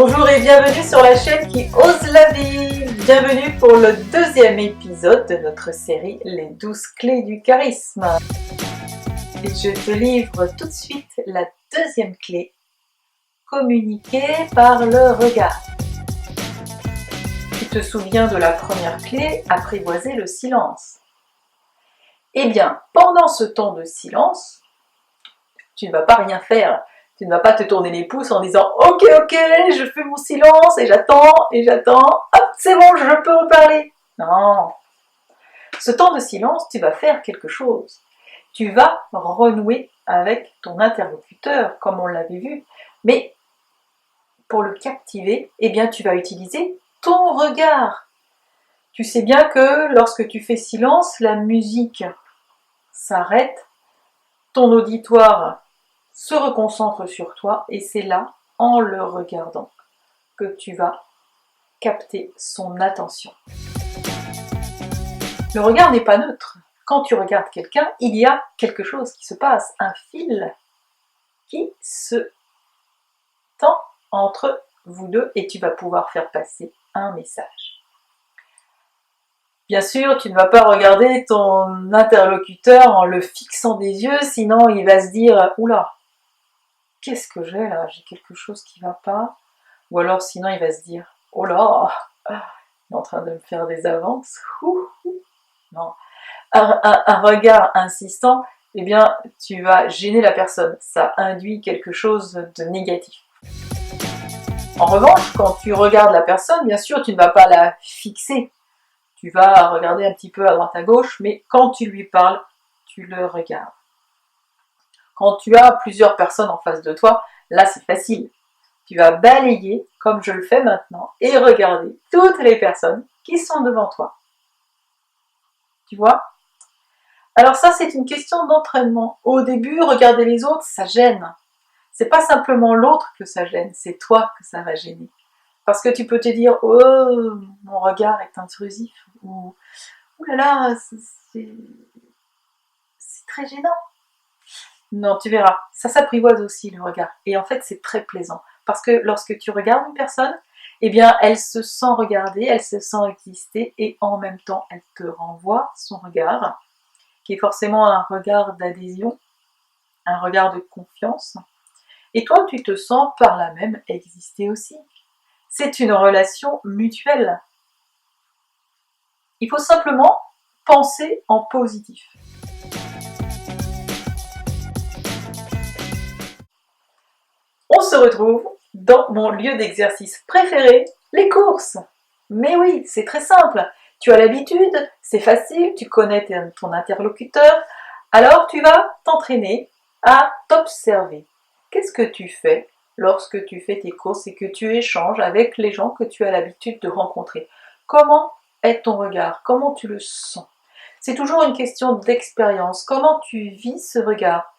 Bonjour et bienvenue sur la chaîne qui ose la vie. Bienvenue pour le deuxième épisode de notre série Les 12 clés du charisme. Et je te livre tout de suite la deuxième clé, communiquer par le regard. Tu te souviens de la première clé, apprivoiser le silence. Eh bien, pendant ce temps de silence, tu ne vas pas rien faire. Tu ne vas pas te tourner les pouces en disant « Ok, je fais mon silence et j'attends, hop, c'est bon, je peux reparler. » Non. Ce temps de silence, tu vas faire quelque chose. Tu vas renouer avec ton interlocuteur, comme on l'avait vu. Mais pour le captiver, eh bien, tu vas utiliser ton regard. Tu sais bien que lorsque tu fais silence, la musique s'arrête, ton auditoire se reconcentre sur toi et c'est là, en le regardant, que tu vas capter son attention. Le regard n'est pas neutre. Quand tu regardes quelqu'un, il y a quelque chose qui se passe, un fil qui se tend entre vous deux et tu vas pouvoir faire passer un message. Bien sûr, tu ne vas pas regarder ton interlocuteur en le fixant des yeux, sinon il va se dire « Oula, qu'est-ce que j'ai là? J'ai quelque chose qui va pas. » Ou alors sinon il va se dire « Oh là, il est en train de me faire des avances. » Non. Un regard insistant, eh bien tu vas gêner la personne. Ça induit quelque chose de négatif. En revanche, quand tu regardes la personne, bien sûr, tu ne vas pas la fixer. Tu vas regarder un petit peu à droite à gauche, mais quand tu lui parles, tu le regardes. Quand tu as plusieurs personnes en face de toi, là c'est facile. Tu vas balayer, comme je le fais maintenant, et regarder toutes les personnes qui sont devant toi. Tu vois? Alors ça, c'est une question d'entraînement. Au début, regarder les autres, ça gêne. C'est pas simplement l'autre que ça gêne, c'est toi que ça va gêner. Parce que tu peux te dire « Oh, mon regard est intrusif » ou « Oh là là, c'est très gênant ». Non, tu verras, ça s'apprivoise aussi le regard. Et en fait, c'est très plaisant. Parce que lorsque tu regardes une personne, eh bien, elle se sent regardée, elle se sent exister, et en même temps, elle te renvoie son regard, qui est forcément un regard d'adhésion, un regard de confiance. Et toi, tu te sens par là même exister aussi. C'est une relation mutuelle. Il faut simplement penser en positif. On se retrouve dans mon lieu d'exercice préféré, les courses. Mais oui, c'est très simple. Tu as l'habitude, c'est facile, tu connais ton interlocuteur. Alors tu vas t'entraîner à t'observer. Qu'est-ce que tu fais lorsque tu fais tes courses et que tu échanges avec les gens que tu as l'habitude de rencontrer? Comment est ton regard? Comment tu le sens? C'est toujours une question d'expérience. Comment tu vis ce regard?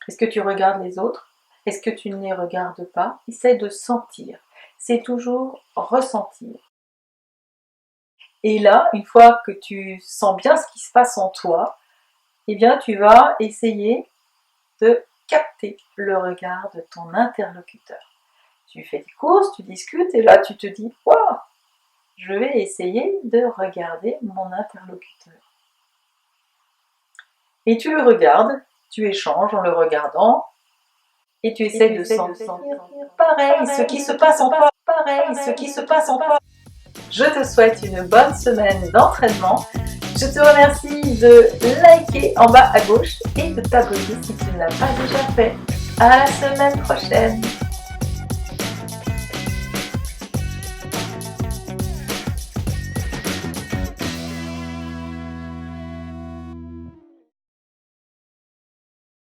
Est-ce que tu regardes les autres? Est-ce que tu ne les regardes pas? Essaie de sentir. C'est toujours ressentir. Et là, une fois que tu sens bien ce qui se passe en toi, eh bien, tu vas essayer de capter le regard de ton interlocuteur. Tu fais tes courses, tu discutes, et là, tu te dis « Waouh, je vais essayer de regarder mon interlocuteur. » Et tu le regardes, tu échanges en le regardant, et tu essaies de sentir pareil, ce qui se passe en toi, Je te souhaite une bonne semaine d'entraînement. Je te remercie de liker en bas à gauche et de t'abonner si tu ne l'as pas déjà fait. À la semaine prochaine.